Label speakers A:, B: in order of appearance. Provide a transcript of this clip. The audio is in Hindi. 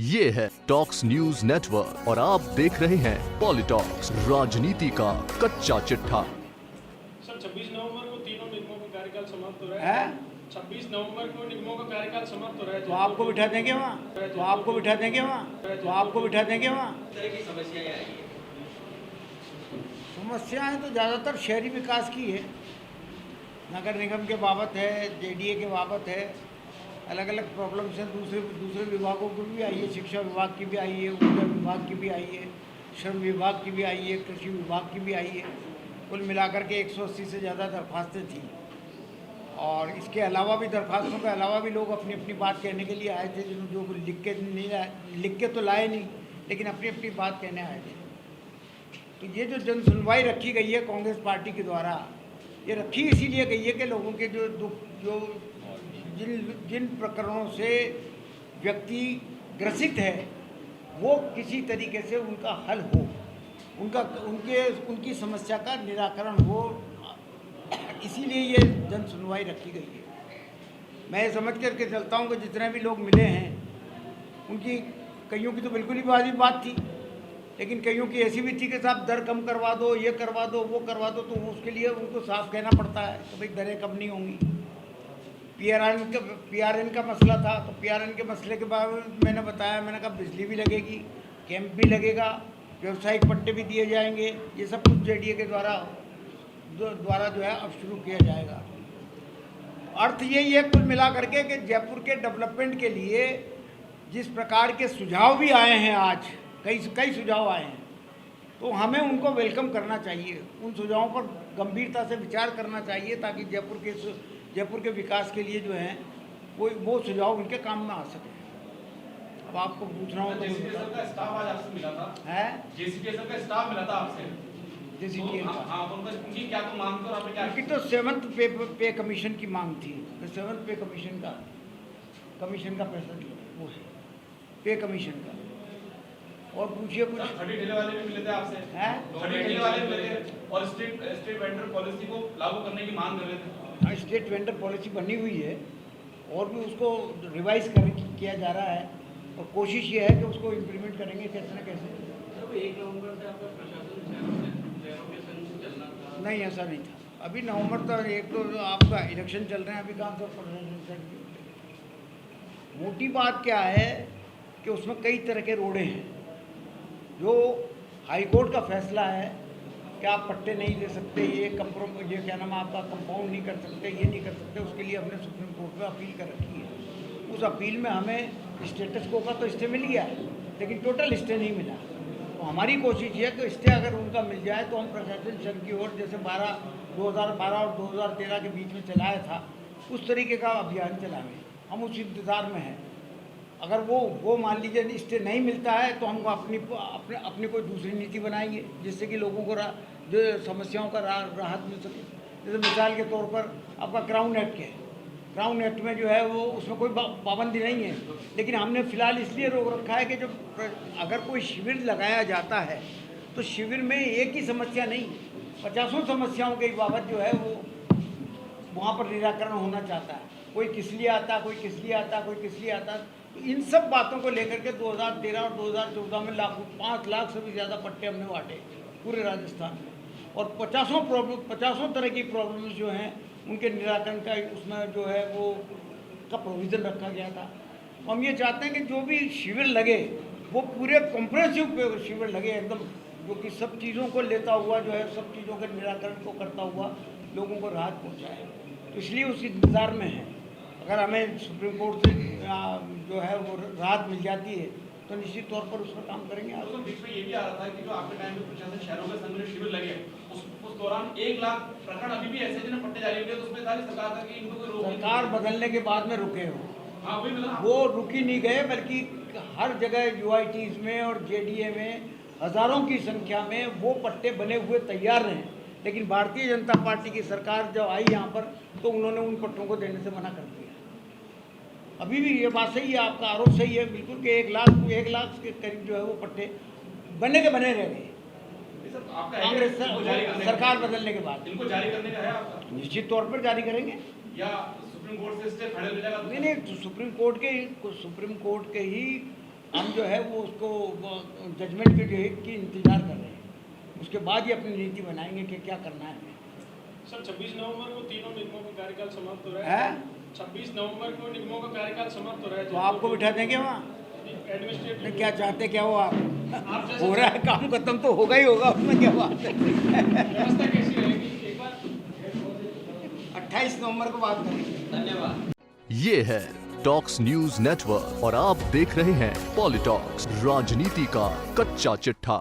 A: ये है टॉक्स न्यूज नेटवर्क और आप देख रहे हैं पॉलिटॉक्स, राजनीति का कच्चा चिट्ठा।
B: सर 26 नवंबर को तीनों निगमों का कार्यकाल समाप्त हो रहा है। 26 नवंबर को निगमों का कार्यकाल समाप्त हो रहा है।
C: तो आपको बिठा देंगे वहाँ, तो आपको बिठा देंगे वहाँ, तो आपको बिठा देंगे वहाँ। समस्याएं तो ज़्यादातर शहरी विकास की है, नगर निगम के बाबत है, जेडीए के बाबत है, अलग अलग प्रॉब्लम्स हैं। दूसरे विभागों की भी आई है, शिक्षा विभाग की भी आई है, ऊर्जा विभाग की भी आई है, श्रम विभाग की भी आई है, कृषि विभाग की भी आई है। कुल मिलाकर के 180 से ज़्यादा दरख्वास्तें थी। और इसके अलावा भी, दरख्वास्तों के अलावा भी लोग अपनी अपनी बात कहने के लिए आए थे, जो लिख के तो लाए नहीं, लेकिन अपनी अपनी बात कहने आए थे। तो ये जो जन सुनवाई रखी गई है कांग्रेस पार्टी के द्वारा, ये रखी इसीलिए गई है कि लोगों के जो जिन प्रकरणों से व्यक्ति ग्रसित है, वो किसी तरीके से उनका हल हो, उनकी समस्या का निराकरण हो, इसीलिए ये जन सुनवाई रखी गई है। मैं समझ करके चलता हूँ कि जितने भी लोग मिले हैं, उनकी कईयों की तो बिल्कुल ही वाजिब बात थी, लेकिन कईयों की ऐसी भी थी कि साहब दर कम करवा दो, ये करवा दो, वो करवा दो। तो उसके लिए उनको साफ कहना पड़ता है कि भाई दरें कम नहीं होंगी। पीआरएन का मसला था, तो पीआरएन के मसले के बारे में मैंने बताया, मैंने कहा बिजली भी लगेगी, कैंप भी लगेगा, व्यावसायिक पट्टे भी दिए जाएंगे। ये सब कुछ जेडीए के द्वारा जो है अब शुरू किया जाएगा। अर्थ यही है कुल मिला करके कि जयपुर के डेवलपमेंट के लिए जिस प्रकार के सुझाव भी आए हैं, आज कई सुझाव आए हैं, तो हमें उनको वेलकम करना चाहिए, उन सुझावों पर गंभीरता से विचार करना चाहिए, ताकि जयपुर के विकास के लिए जो है वो सुझाव उनके काम में आ सके। अब आपको पूछना हो तो
D: जेसीपीएसएल का स्टाफ आज आपसे मिला था,
C: है
D: जेसीपीएसएल का स्टाफ मिला था आपसे,
C: जेसीपीएल का।
D: हाँ, तो उनकी क्या तो मांग थी और आपने क्या?
C: उनकी तो 7th पे कमीशन की मांग थी। तो 7th पे कमीशन का पैसा दिया, वो है पे कमीशन का। और पूछिए कुछ।
D: खड़ी ठेले वाले भी मिले थे आपसे,
C: हैं?
D: खड़ी ठेले वाले मिले थे और स्टेट वेंडर पॉलिसी को लागू करने की मांग कर रहे थे।
C: स्टेट वेंडर पॉलिसी बनी हुई है और भी उसको रिवाइज किया जा रहा है, और कोशिश ये है कि उसको इम्प्लीमेंट करेंगे कैसे न कैसे।
B: 1 नवंबर से आपका प्रशासन शहरों के संग चलना था।
C: नहीं, ऐसा नहीं था। अभी नवंबर तक एक तो आपका इलेक्शन चल रहे हैं, अभी कहाँ सब प्रशासन। मोटी बात क्या है कि उसमें कई तरह के रोड़े हैं। जो हाईकोर्ट का फैसला है कि आप पट्टे नहीं दे सकते, ये क्या नाम आपका कंपाउंड नहीं कर सकते, ये नहीं कर सकते, उसके लिए हमने सुप्रीम कोर्ट में अपील कर रखी है। उस अपील में हमें स्टेटस को का तो स्टे मिल गया है, लेकिन टोटल स्टे नहीं मिला। तो हमारी कोशिश ये है कि स्टे अगर उनका मिल जाए तो हम प्रशासन संघ की ओर, जैसे 2012 और 2013 के बीच में चलाया था, उस तरीके का अभियान चलाएंगे। हम उस इंतज़ार में हैं। अगर वो मान लीजिए स्टे नहीं मिलता है, तो हम अपनी कोई दूसरी नीति बनाएंगे, जिससे कि लोगों को जो समस्याओं का राहत मिल सके। जैसे मिसाल के तौर पर आपका क्राउन एक्ट में जो है वो, उसमें कोई पाबंदी नहीं है, लेकिन हमने फ़िलहाल इसलिए रोक रखा है कि जब अगर कोई शिविर लगाया जाता है, तो शिविर में एक ही समस्या नहीं, 50 समस्याओं के बाबत जो है वो वहाँ पर निराकरण होना चाहता है। कोई किस लिए आता, कोई किस लिए आता, कोई किस लिए आता। तो इन सब बातों को लेकर के 2013 और 2014 में 5 लाख से भी ज़्यादा पट्टे हमने बांटे पूरे राजस्थान में, और 50 तरह की प्रॉब्लम्स जो हैं उनके निराकरण का उसमें जो है वो का प्रोविज़न रखा गया था। तो हम ये चाहते हैं कि जो भी शिविर लगे वो पूरे कॉम्प्रिहेंसिव शिविर लगे, एकदम जो कि सब चीज़ों को लेता हुआ जो है, सब चीज़ों के निराकरण को करता हुआ लोगों को राहत पहुँचाए। तो इसलिए उस इंतज़ार में है। अगर हमें सुप्रीम कोर्ट से जो है वो राहत मिल जाती है, तो निश्चित तौर पर उसका काम करेंगे।
D: तो बीच में ये भी आ रहा था कि जो आपके टाइम में प्रशासन शहरों के संग में शिविर लगे, उस दौरान 1 लाख प्रखंड अभी भी ऐसे जिन्हें पट्टे जारी हुए, तो उसमें सारी सरकार था कि इनको कोई रोक नहीं।
C: सरकार बदलने के बाद में रुके हो।
D: हाँ, वही मिला।
C: वो रुकी नहीं गए, बल्कि हर जगह यूआईटीज में और जेडीए में हज़ारों की संख्या में वो पट्टे बने हुए तैयार रहे। लेकिन भारतीय जनता पार्टी की सरकार जब आई यहाँ पर, तो उन्होंने उन पट्टों को देने से मना कर दिया। अभी भी ये बात सही है, आपका आरोप सही है बिल्कुल कि 1 लाख के करीब जो है वो पट्टे बने के बने रह गए कांग्रेस सरकार बदलने के बाद।
D: इनको जारी करने का है आपका?
C: निश्चित तौर पर जारी करेंगे।
D: या सुप्रीम कोर्ट से स्टे खड़े हो जाएगा?
C: नहीं, तो सुप्रीम कोर्ट के ही हम जो है वो उसको जजमेंट के डेट की इंतज़ार कर रहे हैं, उसके बाद ही अपनी नीति बनाएंगे कि क्या करना है।
B: सर 26 नवंबर को तीनों निगमों का कार्यकाल समाप्त हो रहा है। 26 नवंबर को निगमों का कार्यकाल समाप्त हो रहा है।
C: तो आपको बिठा देंगे वहाँ?
B: एडमिनिस्ट्रेटिव
C: क्या चाहते क्या हो आप?
B: जैसे
C: हो रहा है काम खत्म तो होगा ही होगा, उसमें क्या बात है।
B: व्यवस्था कैसी रहेगी एक बार?
C: 28 नवंबर को बात करेंगे।
D: धन्यवाद।
A: ये है टॉक्स न्यूज नेटवर्क और आप देख रहे हैं पॉलिटॉक्स, राजनीति का कच्चा चिट्ठा।